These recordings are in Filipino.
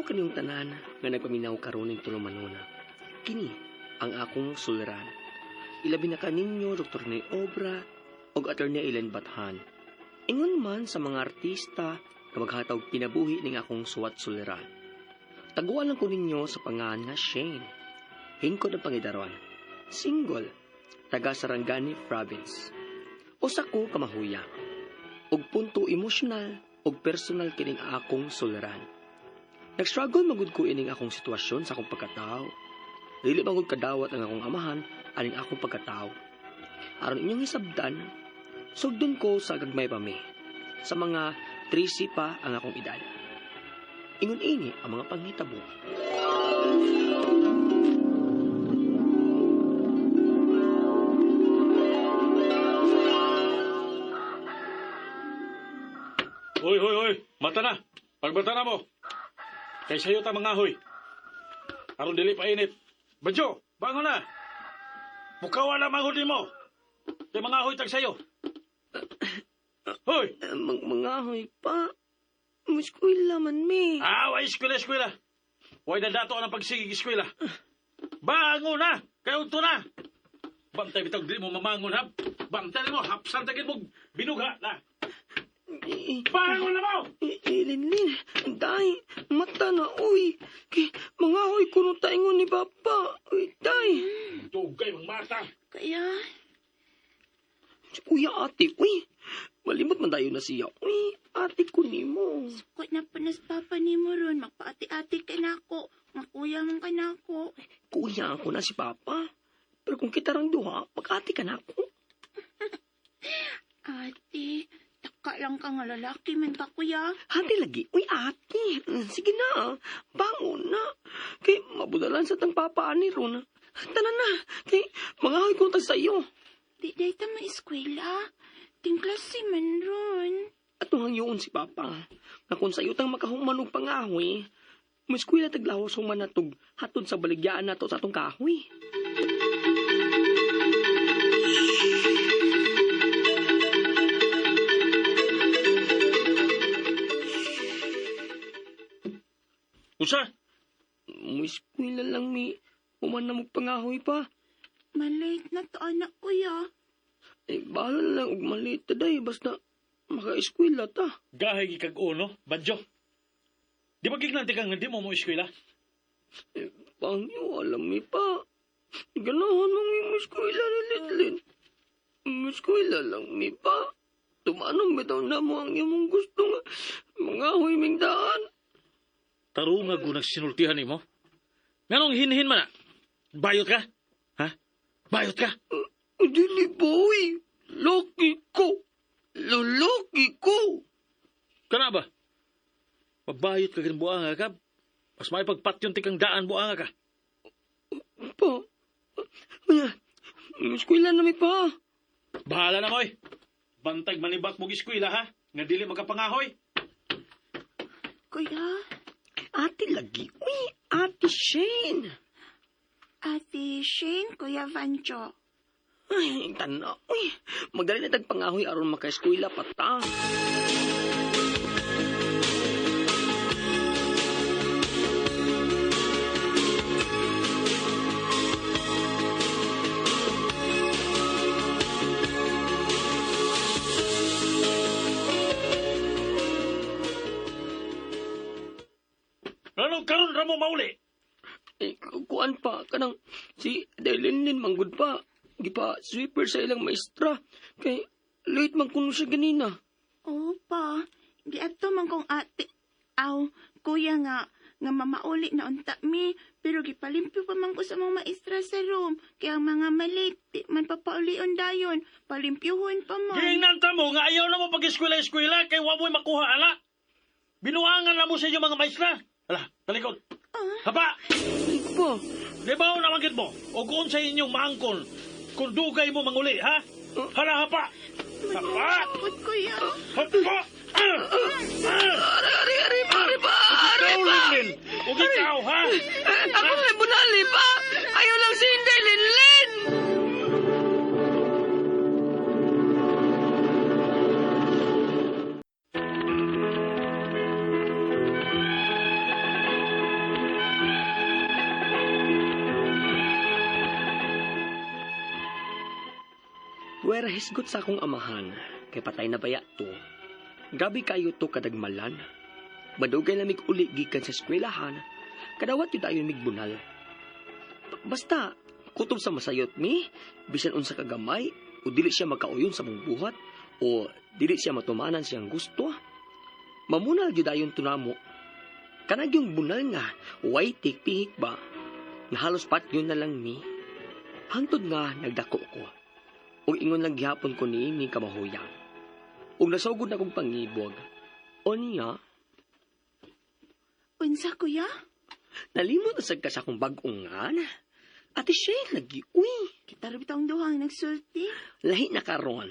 Adlaw kaniyong tanan nga nagpaminaw karon ning tulumanona. Kini ang akong suliran. Ilabi na kaninyo Dr. Nay Obra ug Attorney Ellen Bathan. Ingon man sa mga artista nga maghatag kinabuhi ning akong suwat suliran. Taguan lang ko ninyo sa pangalan nga Shane. Hingkod ang pangidaron. Single. Taga Sarangani Province. Usa ko kamahuya. Og punto emosyonal og personal kining akong suliran. Nag-struggle magud ko ining akong sitwasyon sa akong pagkatao. Dili magud kadawat ang akong amahan aning akong pagkatao. Aron inyong hisabdan, sugdon ko sa gagmay pa mi. Sa mga 13 pa ang akong edad. Ingon ini ang mga panghitabo. Hoy! Mata na! Pagbata na mo! Kay sayo ta mga hoy. Aron dili pa init. Badyo, bangon na! Bukawa na mahuli mo! Kay mga hoy tag sayo. Hoy! Mga hoy pa. Muskwila man mi. Way eskwela. Way na dato ang pagsigig eskwela. Bangon na! Kayo to na! Bantay bitag dili mo mamangon ha. Bantay mo, hapsan tagin mo binugha na. Bangon na mo! Linlin, day, mata na, uy. Mga hoy kuno taingon ni Papa. Uy, day. Dugay mga mata. Kaya, Uy, ate, uy. Malimot man tayo na siya. Uy, ate ko ni mo. kung napanas papa ni mo ron, magpaati-ati ka na ako. Makuya man ka na ako. Kuya ako na si Papa. Pero kung kita rang duha, pag-ate ka na ako. Ate, taka lang ka nga lalaki man ka kuya. Hati lagi. Uy, ate. Sige na. Bangon na. Kay mabudalan sa tang Papa ni Ron. Tanan na. Kay mga hoy ko tag sa'yo. Di day ta ma-eskwela. Tingklas si man ron. At tuhang yun si Papa. Na kung sa'yo tang makahuman og pangahoy, mas kuya taglahos human natog hatod sa baligyaan nato sa atong kahoy. Usa? Mas kuya lang mi human na magpangahoy pa. Malate na to anak kuya. Bahala na lang og maliit taday basta maka-eskwela ta. Gahay kag uno, badyo. Di ba gignanti kang hindi mo eskwela? Pangyo, alam mi pa. Ganahan mong yung eskwela ni Litlin. Eskwela lang mi pa. Tumanong bitaw na mo ang iyong gusto nga mga huiming daan. Tarunga ko nagsinultihan ni mo. Nganong hinhin man na? Bayot ka? Ha? Bayot ka? Dili boy. Loki ko. Loloki ko. Kana ba? Mabayot ka buanga ka. Mas may pagpatyon tikang daan buanga ka. Pa. Eskwela na mi pa. Bahala na moy. Bantag manibat mong eskwela ha. Nga dili makapangahoy. Kuya, Ate lagi. Uy, Ate Shane. Ate Shane, Kuya Vancho. Ay, tana. Uy, magdali na tagpangahoy aron maka-eskwela pa ta. Anong karon ra mo mauli? Kuan pa, kanang si Delinlin manggod pa. Gipa sweeper sa ilang maestra. Kay late man kuno siya ganina. Opa, di ato man kong ate. Aw, kuya nga mamauli na unta mi. Pero gipalimpyo pa man ko sa mga maestra sa room. Kaya ang mga malit, di man papaulion dayon. Palimpyuhon pa man. Gingnanta mo nga ayaw na mo pag-eskwela-eskwela kay wa mo'y makuha ala. Binuangan na mo sa inyo mga maestra. Ala, talikod. Hapa! Pa, Di ba na magit mo? O kung sa inyong maangkon, kung dugay mo manguli, ha? Hala, hapa! Hapa! Takot kuya. Hapa! ari pa. Ikaw, Linlin! Huwag ikaw, ha? Ako ay bunali pa. Ayaw lang si Delinlin. Pwera hisgot sa akong amahan, kay patay na baya to. Gabi kayo to kadagmalan. Madugay lamig uli gikan sa eskwelahan, kadawat yun tayo migbunal. Basta, kutob sa masayot mi, bisan unsa kagamay, o dili siya magkauyon sa mong buhat, o dili siya matumanan siyang gusto. Mamunal yun dayon tunamo. Kanag yung bunal nga, way tikpihik ba? Nga halos pat yun na lang mi. Hantod nga, nagdako ko. O ingon lang gihapon ko ni kamahuyang. O nasugod na kong pangibog. O niya, Unsa, kuya? nalimot na sagka sa akong bag-ungan. Ate siya nag-iuwi. Kita rin bitang duhang nagsulti. Lahi na karon.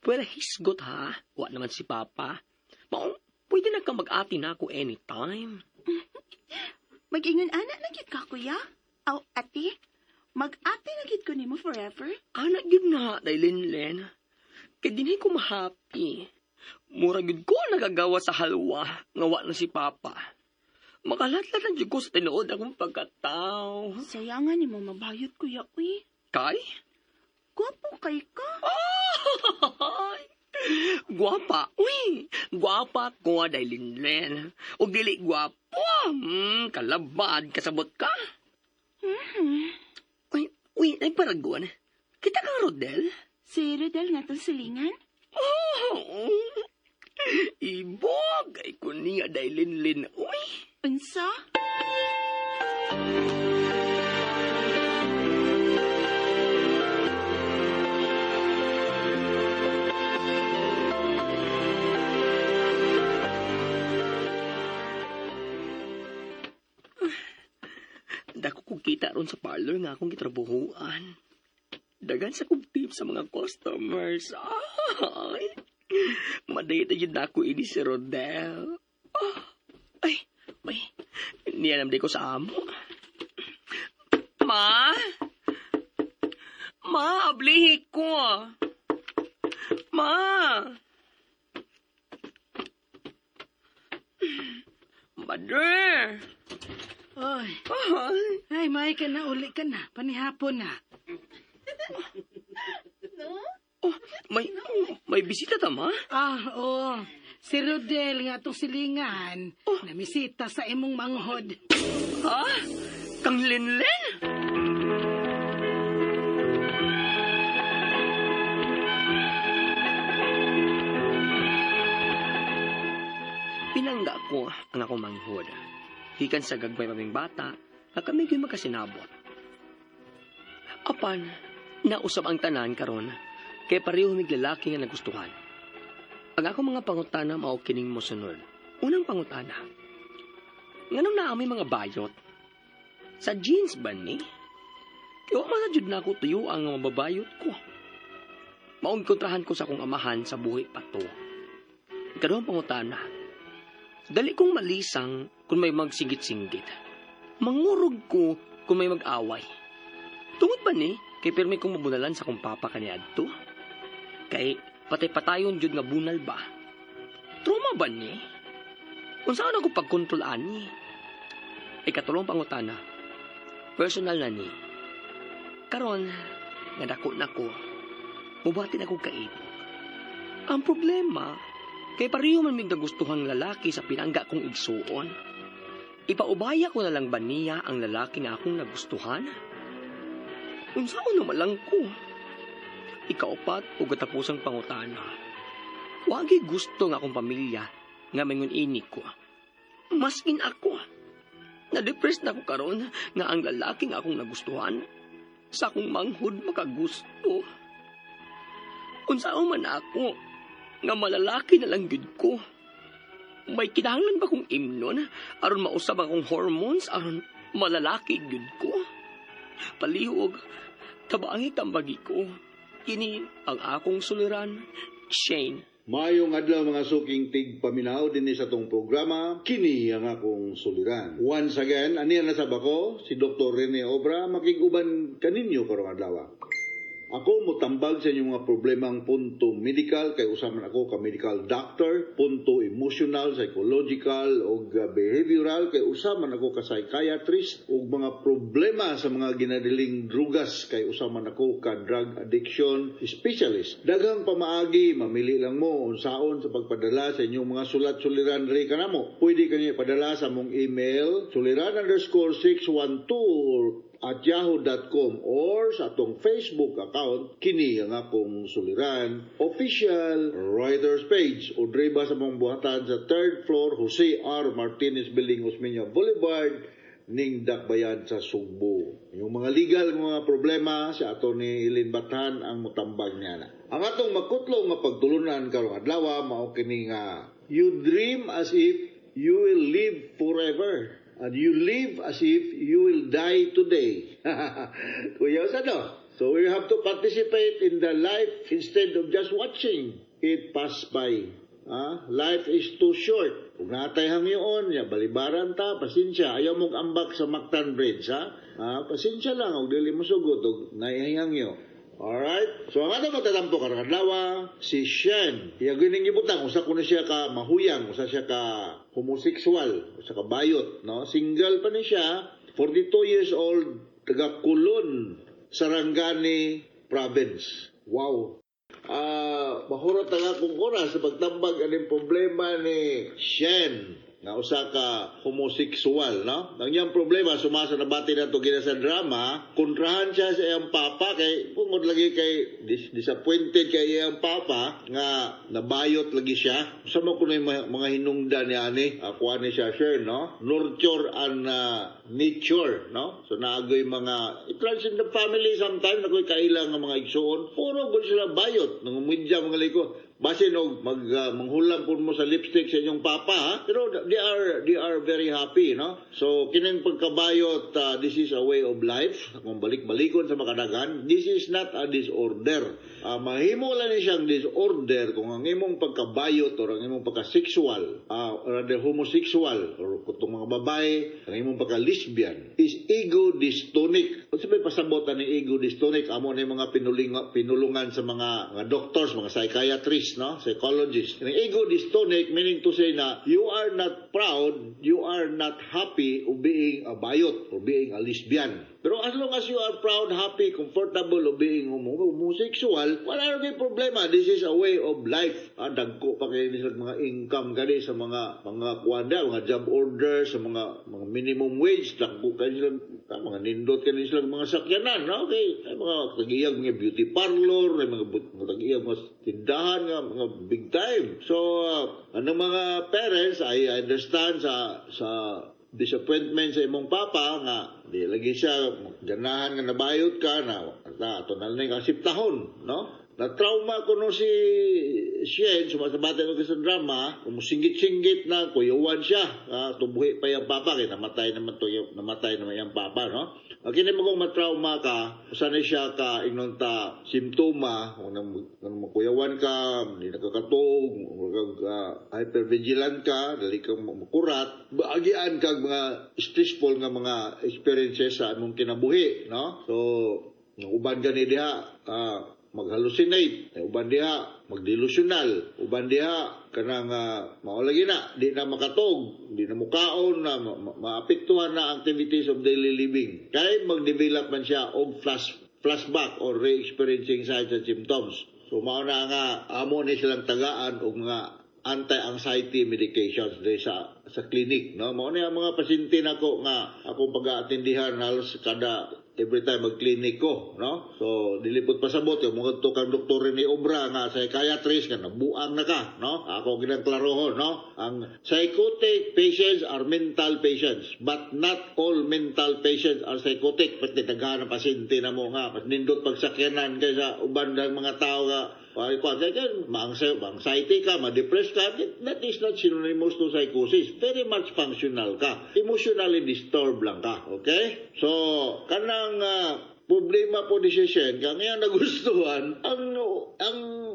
Pwera hisgot ha. Wa naman si Papa. Maong, pwede na kang mag-ati na ako anytime. Mag-ingon anak na gid ka, kuya? Aw, ate? Mag-ate na gid ko nimo forever? Anak yun na, Dailinlen. Kaya din ko mahappy. Mura yun ko nagagawa sa halwa. Ngawa na si Papa. Makalatlat ang ko sa tinuod akong pagkatao. Sayangan nimo mabayot, kuya, uy. Kay? Gwapo kay ka. Ay! Guwapa, uy! Guwapa ko, Dailinlen. O dili guwapo, kalabad, kasabot ka. Uy, nagparagon. Kita kang Rodel? Si Rodel nga tong silingan? Oh, ibog, ay ko niya, Dailinlen, uy. Unsa? Dako kong kita ron sa parlor nga akong gitrabuhuan. Dagan sa kong tip sa mga customers. Ay, madayit na yun ako ini si Rodel. Ay, may, niyanam di ko sa amo. Ma? Ma, ablihi ko. Ma? Mother? Oy, Ay, ay, may ka na, uli ka na, panihapon na. oh, may bisita ta, ma? Oo, si Rodel nga itong silingan, namisita sa imong manghod. Ha? Kang Linlen? Pinangga ko ang akong manghod. Hikan sa gagmay maming bata, na kami ko'y magkasinabot. Apan, nausap ang tanan karon, kay pareho mig lalaki nga nagustuhan. Ang akong mga pangutana mao kining mosunod. Unang pangutana, nganong naamay mga bayot? Sa jeans ba ni? Kaya man jud na ako tuyo ang mga babayot ko. Maong kontrahan ko sa akong amahan sa buhi pato. Ikaduhang pangutana, dali kong malisang kung may magsinggit-singgit. Mangurog ko kung may mag-away. Tungod ba ni, kay pirmi kong mabunalan sa kong papa kaniadto? Kay patay-patayon jud nga bunal ba? Trauma ba ni? Kung saan ako pagkontrolaan ni? Ikatulong pangutana, personal na ni. Karon, nga dako na ko, mubatin ako kaibog. Ang problema, kay pareho man mig nagustuhang lalaki sa pinangga kong igsuon. Ipaubaya ko na lang ba niya ang lalaki nga akong nagustuhan? Kung saan naman lang ko. Ikaupat o katapusang pangutana. Wagi gusto nga akong pamilya nga mingon ini ko. Maskin ako. Na-depressed na ako karon nga ang lalaki nga akong nagustuhan sa akong manghod makagusto. Kung saan man ako, nga malalaki na lang gid ko. May kinahanglan ba kong imnon aron mausab akong hormones aron malalaki gid ko? Palihog, tabangit ang bagi ko. Kini ang akong suliran, Shane. Mayong adlaw mga suking tigpaminaw din sa tong programa, kini ang akong suliran. Once again, aniya na sab ako, si Dr. Rene Obra, makiguban kaninyo karong adlaw. Ako motambag sa inyong mga problemang punto medical, kay usaman ako ka medical doctor, punto emotional, psychological, o behavioral, kay usaman ako ka psychiatrist, o mga problema sa mga ginadiling drugas, kay usaman ako ka drug addiction specialist. Daghang pamaagi, mamili lang mo unsaon sa pagpadala sa inyong mga sulat-suliran ri kanamo. Pwede kanyo ipadala sa mong email, suliran_612@yahoo.com or sa atong Facebook account, Kini ang akong suliran official writers page o driba sa mong buhatan sa 3rd floor Jose R. Martinez Building, Osmeña Boulevard, ning Dakbayan sa Sugbo. Yung mga legal mga problema sa ato ni Ilin Bathan ang mutambag niya na. Ang atong makutlo nga pagtulunan karong adlaw mao kini nga you dream as if you will live forever. And you live as if you will die today. Kuya, no? So we have to participate in the life instead of just watching it pass by. Life is too short. Kung natay hangyoon, balibaran ta, pasensya. Ayaw mong ambak sa Mactan Bridge, pasensya lang, og dili mo sugod, og naihangyo. Alright? So, ang ato matatampo karang adlaw, si Shen. Iya gining gibutang, usa ko na siya ka mahuyang, usa siya ka homosexual, usa ka bayot, no? Single pa ni siya, 42 years old, taga Kulon, Sarangani Province. Wow. Mahurot nga kung oras sa pagtambag aning problema ni Shen nga usa ka homosexual, no? Ang iyang problema sumasa na bati na to gina sa drama, kontrahan siya sa iyang papa kay pungod lagi kay disappointed kay iyang papa nga nabayot lagi siya. Sa mo kuno mga hinungdan ni ani, ako ani siya share, no? Nurture and nature, no? So naagoy mga it runs in the family sometimes nakoy kailang nga mga igsoon, puro gud sila bayot nang umidya mga liko. Basin og manghulam po mo sa lipstick sa inyong papa, pero they are very happy, no? So kining pagkabayot, this is a way of life. Kung balik-balikon sa makadagan, this is not a disorder. Mahimo lang ni siyang disorder kung ang imong pagkabayot or ang imong pagka-sexual, or rather homosexual, or kung mga babae, ang imong pagka-lesbian is ego-dystonic. Kung sabay pasabot ni ego-dystonic, amo na yung mga pinulungan sa mga doctors, mga psychiatrists, no? Psychologist. Ang ego-dystonic meaning to say na you are not proud, you are not happy of being a bayot or being a lesbian. Pero as long as you are proud, happy, comfortable of being homosexual, wala rin problema. This is a way of life. Dagko pa kayo sa mga income gani sa mga kwanda, mga job orders, sa mga minimum wage, dagko kayo sila, mga nindot kayo sila mga sakyanan, no? Okay. Ay, mga tag-iyag mga beauty parlor, ay mga tag-iyag mga tindahan, mga big time. So, anong mga parents, I understand sa disappointment sa imong papa nga di lagi siya ganahan nga nabayot ka na tonal na yung asiptahon, no? Na trauma ko no si Shen, sumasabate ko sa drama, kumusingit-singit na kuyawan siya, tubuhi pa yung papa, kaya namatay naman yung papa, no? Kini mo kung matrauma ka, sana siya ka inunta simptoma, kung makuyawan ka, hindi nakakatog, hypervigilant ka, dali kang makurat, baagian ka mga stressful nga mga experiences sa among kinabuhi, no? So, uban gani diha, mag-hallucinate, uban diha, mag-delusional, uban diha, kanang maulagi na, di na makatog, di na mukaon, na maapektuhan na activities of daily living. Kaya mag-develop man siya og flashback or re-experiencing signs and symptoms. So, mauna nga, amo ni silang tagaan og mga anti-anxiety medications dahil sa clinic, no? Mauna ang mga pasyente nako nga akong pag-aatendihan halos kada every time mag-clinic ko, no? So, dilipot pasabot yung mga tukang doktor ni Obra nga psychiatrist nga nabuang na ka, no? Ako ginangklarohon, no? Ang psychotic patients are mental patients, but not all mental patients are psychotic. Pati daghan ang pasyente na mo nga, nindot pagsakyanan kaysa uban ng mga tao nga ma-anxiety ka, ma-depressed ka, that is not synonymous to psychosis. Very much functional ka. Emotionally disturbed lang ka, okay? So, kanang problema po ni Shen kang iyang nagustuhan ang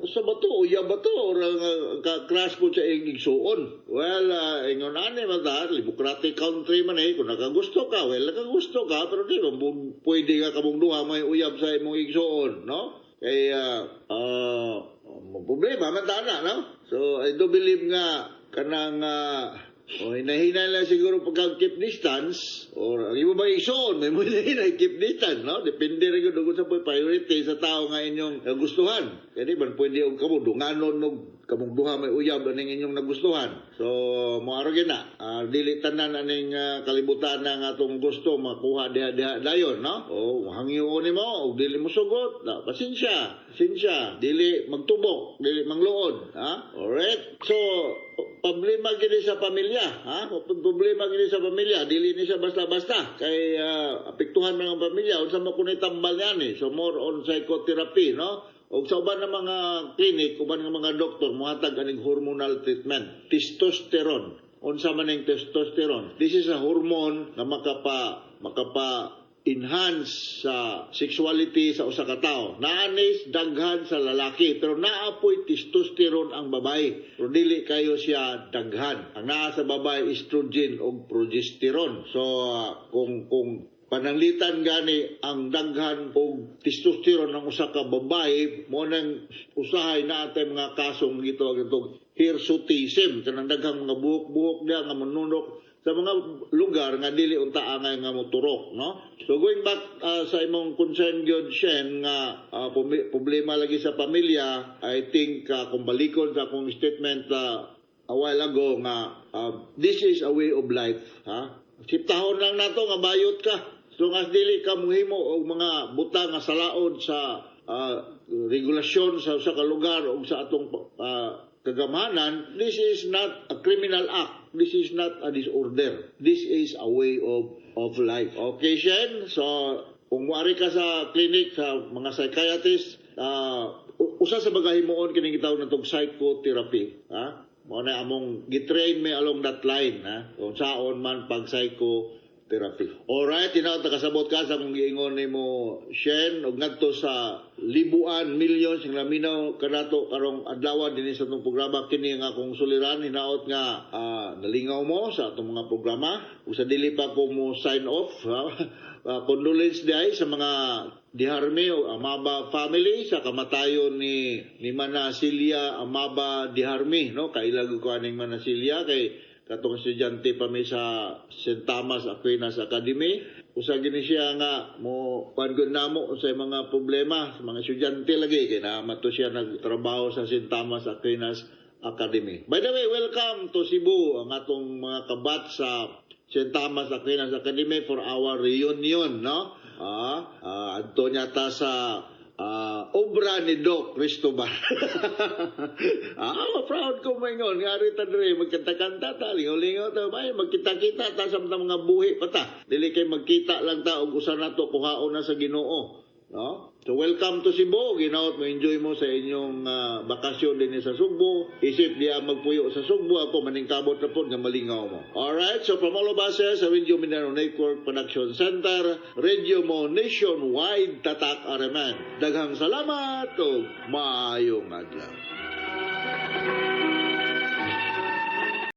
sa bato uya bato orang ka-crash po sa iyang igsuon. Well, ingon ani mata democratic country man kung nakagusto ka, well nakagusto ka pero di ba pwede ka kamong duha may uyab sa imong igsuon, no? Kaya problema man tana, no? So I do believe nga kanang hinahinay lang siguro pagka-keep distance or iba ba ison, may mo hinahinay keep distance, no? Depende rin kung sa priority sa tao nga inyong nagustuhan. Kaya di ba, pwede yung kamo, dunganon mo, kamong duha may uyab aning inyong nagustuhan. So, moaro na, dili tanan aning kalibutan ng atong gusto, makuha diha dayon, no? O, hangyo ni mo, o dili mo sugot, pasensya, dili magtubok, dili mangluod, ha? Alright? So, problema gini sa pamilya, ha? Problema gini sa pamilya, dili ni siya basta-basta. Kay apektuhan man ang pamilya, unsa mo kunay tambal yan eh. So more on psychotherapy, no? O sa uban ng mga clinic, uban ng mga doktor, muhatag aning hormonal treatment. Testosterone. Unsa man ang testosterone? This is a hormone na makapa enhance sa sexuality sa usa ka tawo. Naanis daghan sa lalaki pero naapoy testosterone ang babae. Pero dili kayo siya daghan. Ang naa sa babae estrogen o progesterone. So kung pananglitan gani ang daghan og testosterone ng usa ka babae mo nang usahay na atay mga kasong gitawag itong hirsutism kanang daghang mga buhok-buhok dia nga manunok sa mga lugar nga dili unta angay nga moturok, no? So going back sa imong concern gyud Shen nga problema lagi sa pamilya, I think kung balikon sa akong statement a while ago nga this is a way of life, ha? Siptahon lang nato nga bayot ka. So as dili ka muhimo og mga butang nga salaod sa regulasyon sa usa ka lugar o sa atong kagamahanan, this is not a criminal act. This is not a disorder. This is a way of life. Okay, Shen? So, kung wari ka sa clinic, sa mga psychiatrist, usa sa bagahimuon kining gitawag natong psychotherapy. Ha? Mao na among gitrain me along that line. Ha? Kung saon man pag psychotherapy. Alright, tinaw takasabot ka sa kung giingon ni mo, Shen, og ngadto sa libuan, millions yung laminaw kanato karong adlaw dinhi sa itong programa kini nga akong suliran hinaot nga nalingaw mo sa atong mga programa ug sa dili pa ko mo sign off condolence day sa mga diharmi o Amaba family sa kamatayon ni Manasilia Amaba diharmi, no? Kailag ko aning Manasilia kay katong estudyante pa mi sa St. Thomas Aquinas Academy. Usa gini siya nga mo pangud namo sa mga problema sa mga estudyante lagi kay naman to siya nagtrabaho sa St. Thomas Aquinas Academy. By the way, welcome to Cebu ang atong mga kabat sa St. Thomas Aquinas Academy for our reunion, no? Adto nyata sa obra ni Doc Cristobal. Proud ko maingon. Ngari ta diri magkanta-kanta ta, lingaw-lingaw ta, may magkita-kita ta sa mga buhi pa ta. Dili kay magkita lang ta og usa nato kuhaon na sa Ginoo, no? So welcome to Cebu. Ginaot mo enjoy mo sa inyong bakasyon din sa Sugbo. Isip diya magpuyo sa Sugbo ako maningkabot na po nga malingaw mo. Alright, so from all of us sa Radio Mindanao Network Production Center, Radio mo nationwide tatak araman. Daghang salamat o maayong adlaw.